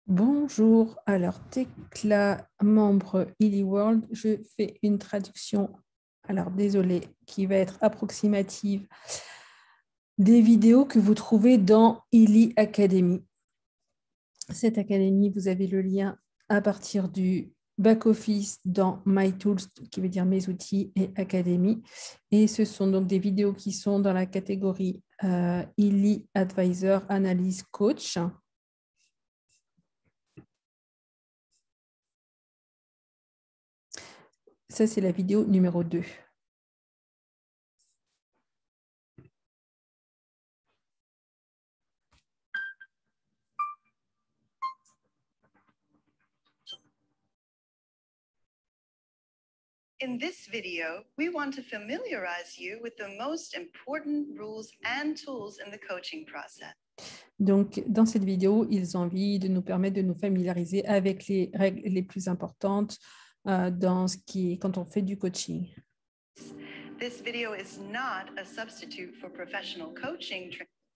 Bonjour, alors Tekla, membre Illy World, je fais une traduction, alors désolé, qui va être approximative des vidéos que vous trouvez dans Illy Academy. Cette académie, vous avez le lien à partir du back-office dans My Tools, qui veut dire mes outils, et Academy. Et ce sont donc des vidéos qui sont dans la catégorie Illy Advisor Analyse Coach. Ça, c'est la vidéo numéro 2. In this video, we want to familiarize you with the most important rules and tools in the coaching process. Donc, dans cette vidéo, ils ont envie de nous permettre de nous familiariser avec les règles les plus importantes dans ce qui est quand on fait du coaching. This video is not a substitute for professional coaching.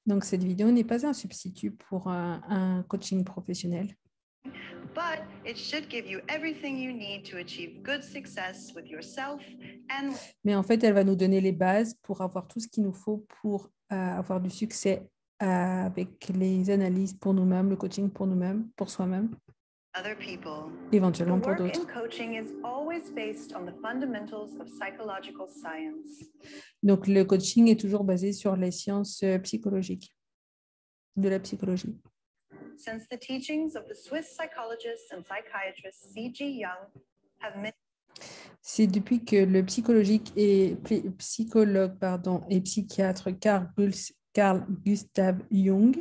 Donc, cette vidéo n'est pas un substitut pour un coaching professionnel. But it should give you everything you need to achieve good success with yourself and Mais en fait, elle va nous donner les bases pour avoir tout ce qu'il nous faut pour avoir du succès avec les analyses pour nous-mêmes, le coaching pour nous-mêmes, pour soi-même, other people. éventuellement The pour work in d'autres. coaching is always based on the fundamentals of psychological science. Donc, le coaching est toujours basé sur les sciences psychologiques, de la psychologie. Since the teachings of the Swiss psychologist and psychiatrist C.G. Jung have many C'est depuis que le psychologue et psychiatre Carl Gustav Jung,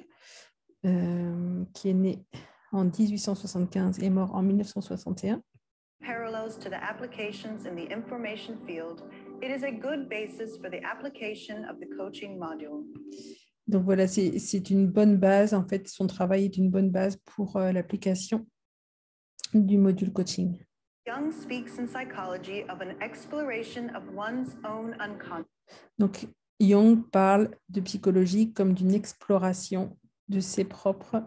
qui est né en 1875 et mort en 1961, parallels to the applications in the information field, it is a good basis for the application of the coaching module. donc voilà, c'est une bonne base. En fait, son travail est une bonne base pour l'application du module coaching. Jung speaks in psychology of an exploration of one's own unconscious. Donc, Jung parle de psychologie comme d'une exploration de ses propres.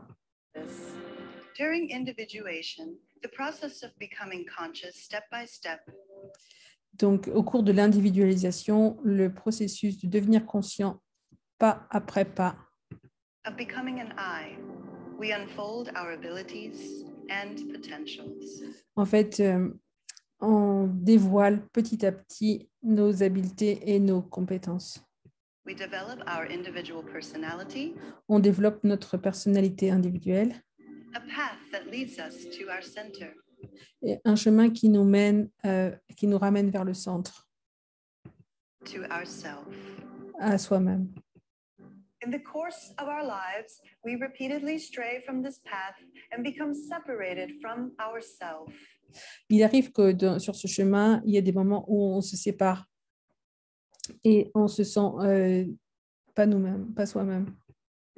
During individuation, the process of becoming conscious step by step. Donc, au cours de l'individualisation, le processus de devenir conscient pas après pas. Of becoming an I, we unfold our abilities and potentials. En fait, on dévoile petit à petit nos habiletés et nos compétences. We develop our individual personality, On développe notre personnalité individuelle a path that leads us to our center. et un chemin qui nous mène, qui nous ramène vers le centre, To ourself. à soi-même. In the course of our lives, we repeatedly stray from this path and become separated from ourself. Il arrive que sur ce chemin, il y a des moments où on se sépare et on se sent pas nous-mêmes, pas soi-même.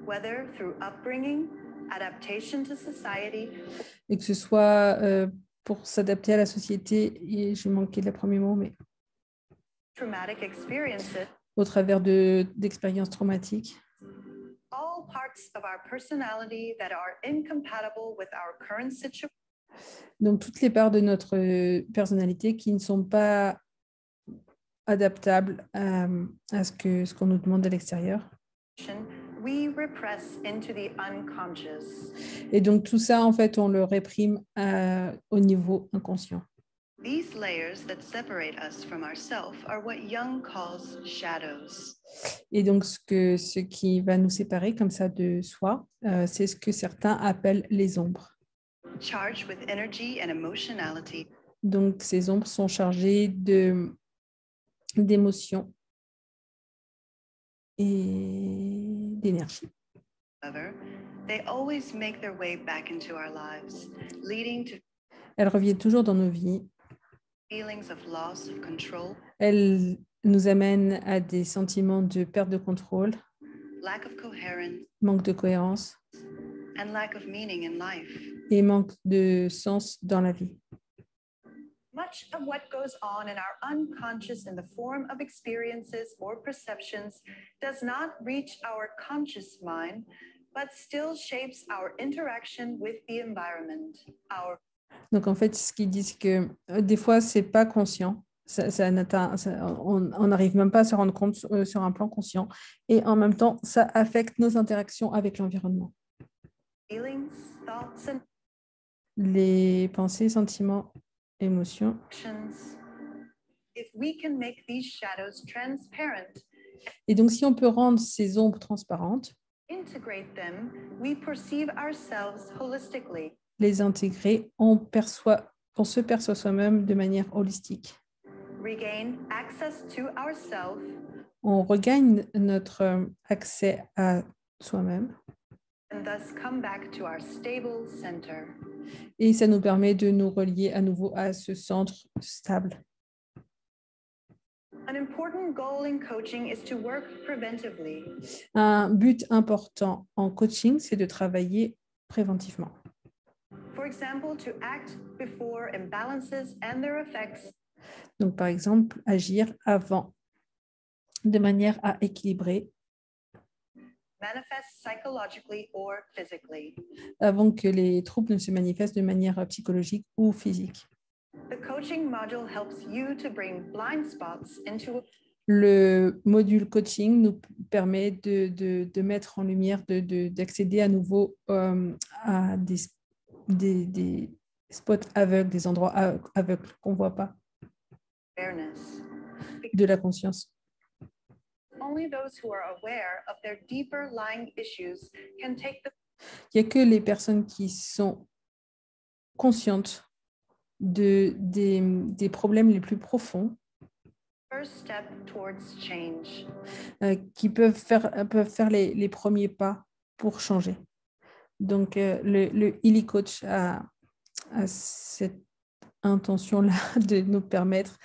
Whether through upbringing, adaptation to society, Et que ce soit pour s'adapter à la société, et je manquais le premier mot, mais traumatic experiences, au travers d'expériences traumatiques. all parts of our personality that are incompatible with our current situation. Donc, toutes les parts de notre personnalité qui ne sont pas adaptables à ce qu'on nous demande de l'extérieur. We repress into the unconscious. Et donc, tout ça, en fait, on le réprime au niveau inconscient. These layers that separate us from ourselves are what Jung calls shadows. Et donc, ce qui va nous séparer comme ça de soi, c'est ce que certains appellent les ombres. Charged with energy and emotionality. Donc, ces ombres sont chargées d'émotions et d'énergie. However, they always make their way back into our lives, leading to Elles reviennent toujours dans nos vies. feelings of loss of control, Elles nous amènent à des sentiments de perte de contrôle, lack of coherence, manque de cohérence and lack of meaning in life. et manque de sens dans la vie. Much of what goes on in our unconscious in the form of experiences or perceptions does not reach our conscious mind, but still shapes our interaction with the environment, our Donc, en fait, ce qu'ils disent que des fois, ce n'est pas conscient. On n'arrive même pas à se rendre compte sur un plan conscient. Et en même temps, ça affecte nos interactions avec l'environnement. feelings, thoughts, and Les pensées, sentiments, émotions. actions. If we can make these shadows transparent, Et donc, si on peut rendre ces ombres transparentes, integrate them, we perceive ourselves holistically. les intégrer, on se perçoit soi-même de manière holistique. Regain access to ourself, On regagne notre accès à soi-même and thus come back to our stable center. et ça nous permet de nous relier à nouveau à ce centre stable. An important goal in coaching is to work preventively. Un but important en coaching, c'est de travailler préventivement. For example, to act before imbalances and their effects Donc, par exemple, agir avant, de manière à équilibrer, manifest psychologically or physically. avant que les troubles ne se manifestent de manière psychologique ou physique. The coaching module helps you to bring blind spots into Le module coaching nous permet de mettre en lumière, d'accéder à nouveau à des spots aveugles, des endroits aveugles qu'on ne voit pas, awareness. de la conscience. Only those who are aware of their deeper lying issues can take the Il n'y a que les personnes qui sont conscientes des problèmes les plus profonds first step towards change. qui peuvent faire les premiers pas pour changer. Donc, le Healy Coach a cette intention-là de nous permettre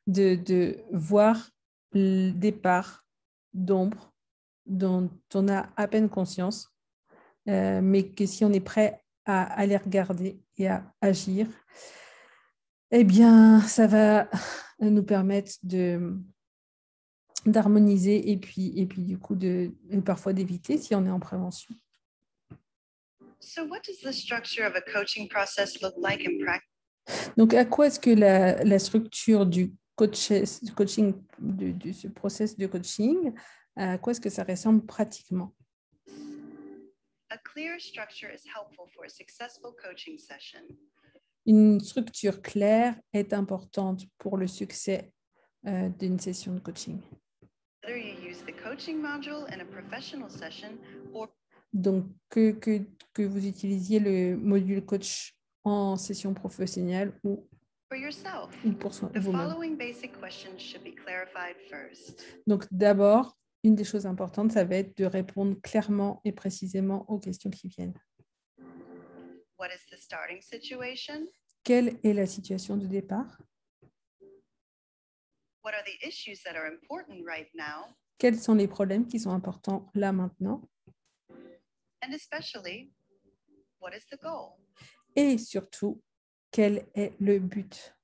de voir des parts d'ombre dont on a à peine conscience, mais que si on est prêt à les regarder et à agir, eh bien, ça va nous permettre d'harmoniser et puis du coup parfois d'éviter si on est en prévention. So what does the structure of a coaching process look like in practice? Donc, à quoi est-ce que la structure du coaching, de ce process de coaching, à quoi est-ce que ça ressemble pratiquement? A clear structure is helpful for a successful coaching session. Une structure claire est importante pour le succès d'une session de coaching. Whether you use the coaching module in a professional session or Donc, que vous utilisiez le module coach en session professionnelle ou for yourself, pour the vous-même. following basic questions should be clarified first. Donc, d'abord, une des choses importantes, ça va être de répondre clairement et précisément aux questions qui viennent. What is the starting situation? Quelle est la situation de départ? What are the issues that are important right now? Quels sont les problèmes qui sont importants là maintenant? And especially, what is the goal? Et surtout, quel est le but?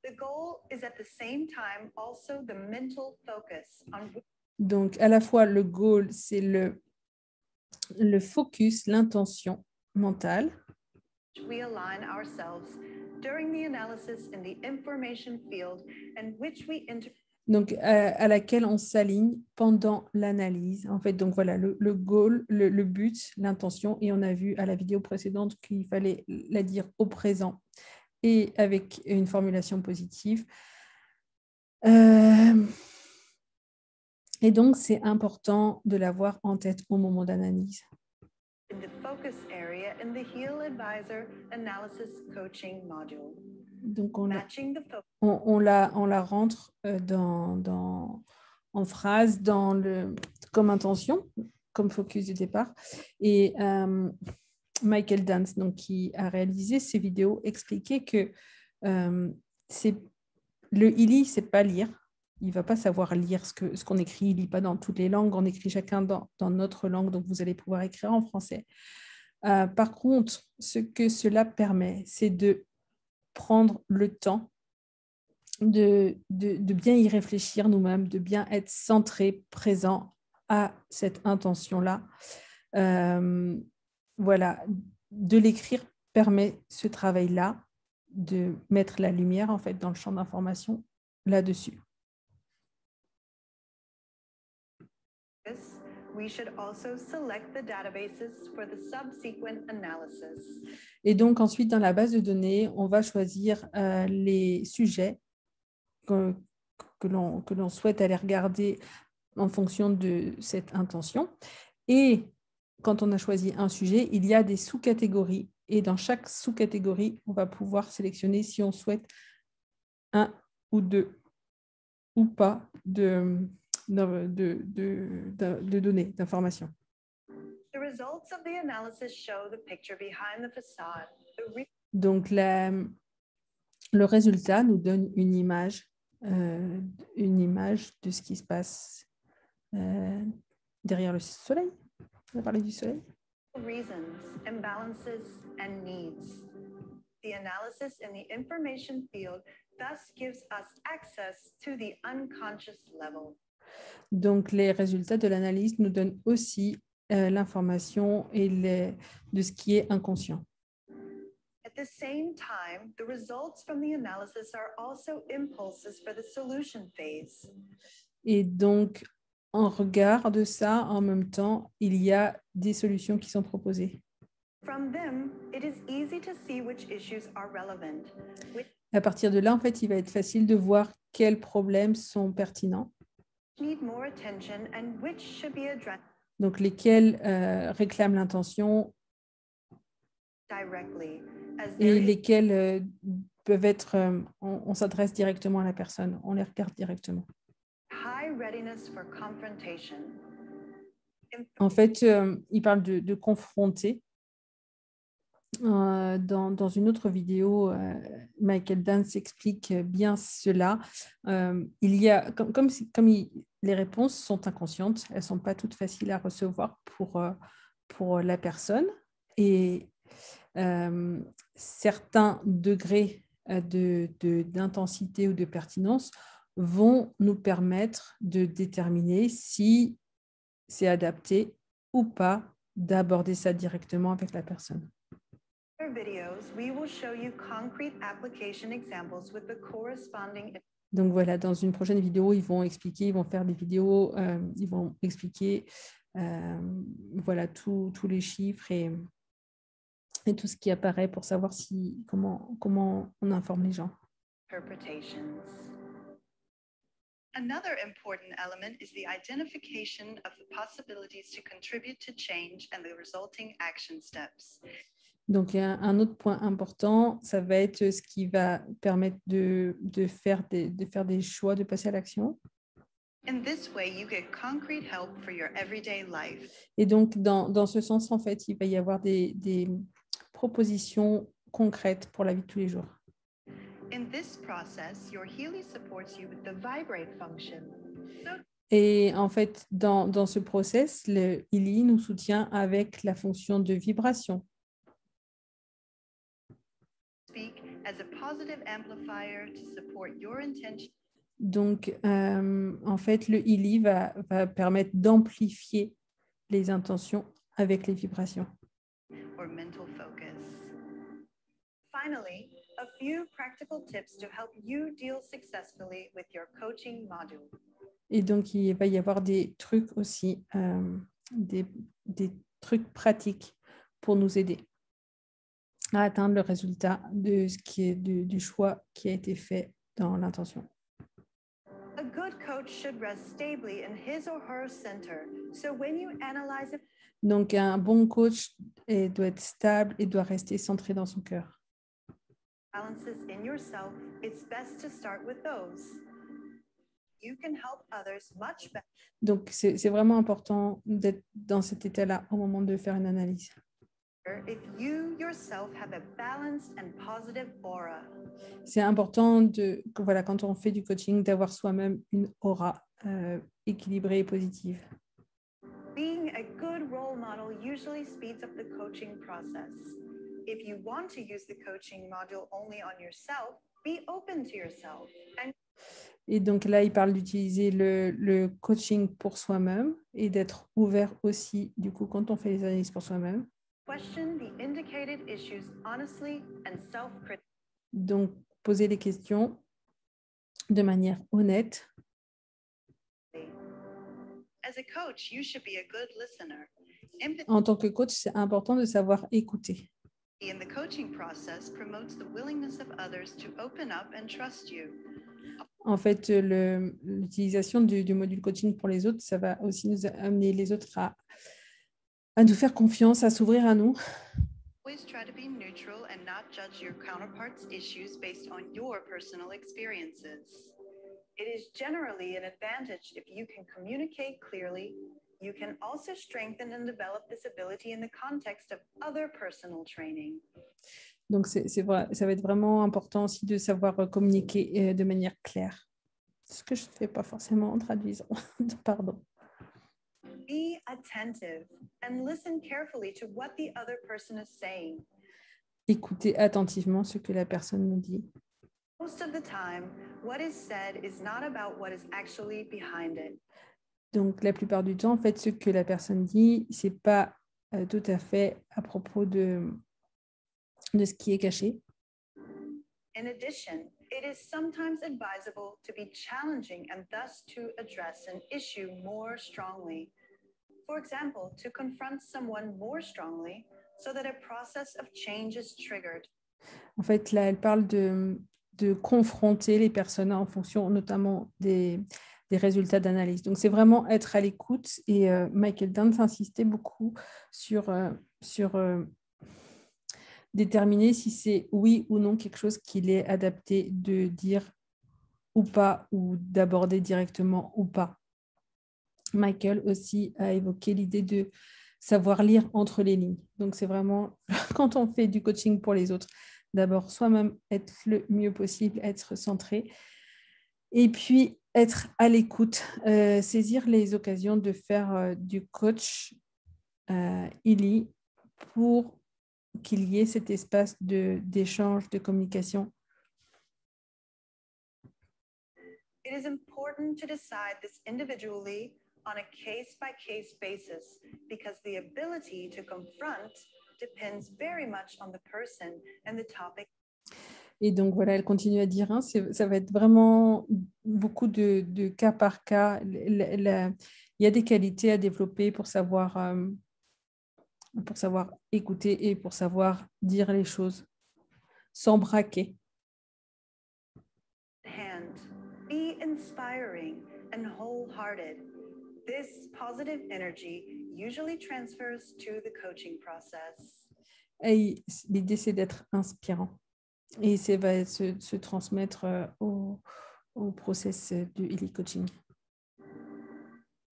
The goal is at the same time also the mental focus on which Donc, à la fois, le goal, c'est le focus, l'intention mentale. we align ourselves during the analysis in the information field and which we Donc, à laquelle on s'aligne pendant l'analyse. En fait, donc voilà, le goal, le but, l'intention. Et on a vu à la vidéo précédente qu'il fallait la dire au présent et avec une formulation positive. Et donc, c'est important de l'avoir en tête au moment d'analyse. in the focus area in the Heal Advisor Analysis Coaching module. Donc, Matching the focus on la rentre en phrase comme intention, comme focus du départ. Et Michael Dance, donc, qui a réalisé ces vidéos, expliquait que le Healy, c'est pas lire. Il ne va pas savoir lire ce qu'on écrit. Il ne lit pas dans toutes les langues. On écrit chacun dans notre langue, donc vous allez pouvoir écrire en français. Par contre, ce que cela permet, c'est de prendre le temps de bien y réfléchir nous-mêmes, de bien être centré, présent à cette intention-là, Voilà, de l'écrire permet ce travail-là, de mettre la lumière en fait dans le champ d'information là-dessus. We should also select the databases for the subsequent analysis. Et donc ensuite, dans la base de données, on va choisir les sujets que l'on souhaite aller regarder en fonction de cette intention. Et quand on a choisi un sujet, il y a des sous-catégories. Et dans chaque sous-catégorie, on va pouvoir sélectionner si on souhaite un ou deux ou pas de données, d'informations. Donc, le résultat nous donne une image de ce qui se passe derrière le soleil. On a parlé du soleil. Reasons, imbalances, and needs. The analysis in the information field thus gives us access to the unconscious level. Donc, les résultats de l'analyse nous donnent aussi l'information de ce qui est inconscient. At the same time, the results from the analysis are also impulses for the solution phase. Et donc, en regard de ça, en même temps, il y a des solutions qui sont proposées. From them, it is easy to see which issues are relevant. À partir de là, en fait, il va être facile de voir quels problèmes sont pertinents. Need more attention and which should be addressed. Donc, lesquels réclament l'intention Directly, et lesquels peuvent être, on s'adresse directement à la personne, on les regarde directement. High readiness for confrontation. En fait, il parle de confronter. Dans une autre vidéo, Michael Dance explique bien cela. Il y a, comme les réponses sont inconscientes, elles ne sont pas toutes faciles à recevoir pour la personne. Et certains degrés d'intensité ou de pertinence vont nous permettre de déterminer si c'est adapté ou pas d'aborder ça directement avec la personne. Donc voilà, dans une prochaine vidéo, ils vont faire des vidéos, ils vont expliquer voilà, tous les chiffres et tout ce qui apparaît pour savoir comment on informe les gens. Another important element is the identification of the possibilities to contribute to change and the resulting action steps. Donc, un autre point important, ça va être ce qui va permettre de faire des choix, de passer à l'action. In this way, you get concrete help for your everyday life. Et donc, dans ce sens, en fait, il va y avoir des propositions concrètes pour la vie de tous les jours. In this process, your Healy supports you with the vibrate function. Et en fait, dans ce process, le Healy nous soutient avec la fonction de vibration. Speak as a positive amplifier to support your intention. Donc, en fait, le Healy va permettre d'amplifier les intentions avec les vibrations. Or mental focus. Finally, a few practical tips to help you deal successfully with your coaching module. Et donc, il va y avoir des trucs aussi, des trucs pratiques pour nous aider à atteindre le résultat de ce qui est du choix qui a été fait dans l'intention. A good coach should rest stably in his or her center. So when you analyze it, donc, un bon coach doit être stable et doit rester centré dans son cœur. Balances in yourself, it's best to start with those. You can help others much better. Donc, c'est vraiment important d'être dans cet état-là au moment de faire une analyse. If you yourself have a balanced and positive aura. C'est important voilà, quand on fait du coaching, d'avoir soi-même une aura équilibrée et positive. Being a good role model usually speeds up the coaching process. If you want to use the coaching module only on yourself, be open to yourself. Et donc là, il parle d'utiliser le coaching pour soi-même et d'être ouvert aussi, du coup, quand on fait les analyses pour soi-même. Question the indicated issues honestly and self-critically. Donc, poser les questions de manière honnête. As a coach, you should be a good listener. En tant que coach, c'est important de savoir écouter. In the coaching process promotes the willingness of others to open up and trust you. En fait, l'utilisation du module coaching pour les autres, ça va aussi nous amener les autres à nous faire confiance, à s'ouvrir à nous. Always try to be neutral and not judge your counterpart's issues based on your personal experiences. It is generally an advantage if you can communicate clearly. You can also strengthen and develop this ability in the context of other personal training. Donc, c'est vrai, ça va être vraiment important aussi de savoir communiquer de manière claire. Ce que je ne fais pas forcément en traduisant. Pardon. Be attentive and listen carefully to what the other person is saying. Écoutez attentivement ce que la personne nous dit. Most of the time, what is said is not about what is actually behind it. Donc, la plupart du temps, en fait, ce que la personne dit, ce n'est pas tout à fait à propos de ce qui est caché. In addition, it is sometimes advisable to be challenging and thus to address an issue more strongly. For example, to confront someone more strongly so that a process of change is triggered. En fait, là, elle parle de confronter les personnes en fonction notamment des résultats d'analyse. Donc, c'est vraiment être à l'écoute. Et Michael Dance insistait beaucoup sur déterminer si c'est oui ou non quelque chose qu'il est adapté de dire ou pas, ou d'aborder directement ou pas. Michael aussi a évoqué l'idée de savoir lire entre les lignes. Donc, c'est vraiment, quand on fait du coaching pour les autres, d'abord soi-même être le mieux possible, être centré, et puis être à l'écoute, saisir les occasions de faire du coach ILI pour qu'il y ait cet espace d'échange, de communication. It is important to decide this individually on a case-by-case basis because the ability to confront depends very much on the person and the topic. Et donc, voilà, elle continue à dire, hein, ça va être vraiment beaucoup de cas par cas. Il y a des qualités à développer pour savoir écouter et pour savoir dire les choses sans braquer. Hand, be inspiring and wholehearted. This positive energy usually transfers to the coaching process. Et l'idée, c'est d'être inspirant. Et ça va se transmettre au process du ILI coaching.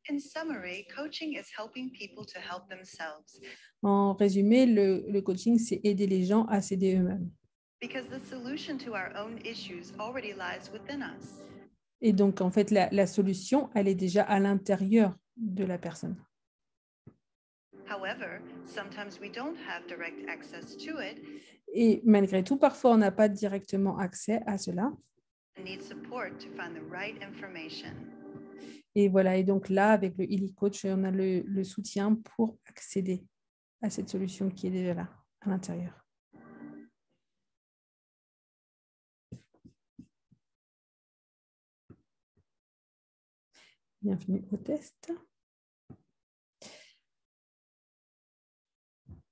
In summary, coaching is helping people to help themselves. En résumé, le coaching, c'est aider les gens à s'aider eux-mêmes. Because the solution to our own issues already lies within us. Et donc, en fait, la solution, elle est déjà à l'intérieur de la personne. However, sometimes we don't have direct access to it. Et malgré tout, parfois, on n'a pas directement accès à cela. And need support to find the right information. Et voilà, et donc là, avec le ILI Coach, on a le soutien pour accéder à cette solution qui est déjà là, à l'intérieur. Bienvenue au test.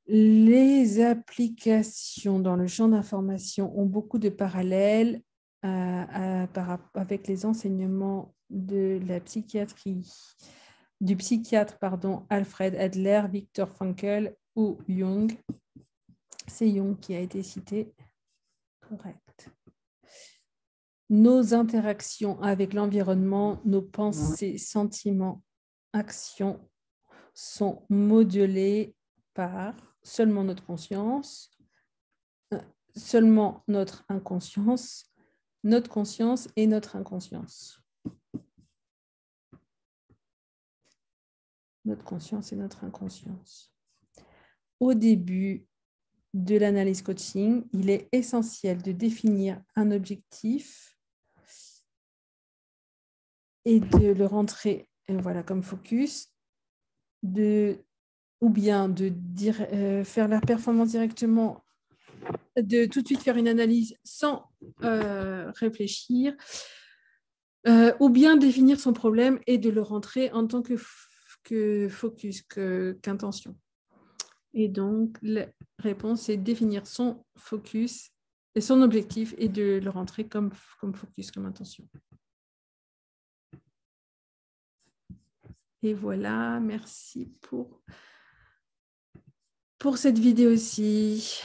Les applications dans le champ d'information ont beaucoup de parallèles avec les enseignements de la psychiatrie, du psychiatre Alfred Adler, Viktor Frankl ou Jung. C'est Jung qui a été cité. Correct. Nos interactions avec l'environnement, nos pensées, sentiments, actions sont modelées par seulement notre conscience, seulement notre inconscience, notre conscience et notre inconscience. Notre conscience et notre inconscience. Au début de l'analyse coaching, il est essentiel de définir un objectif et de le rentrer voilà, comme focus, ou bien de faire la performance directement, de tout de suite faire une analyse sans réfléchir, ou bien définir son problème et de le rentrer en tant que focus, qu'intention. Et donc, la réponse est définir son focus et son objectif et de le rentrer comme focus, comme intention. Et voilà, merci pour cette vidéo aussi.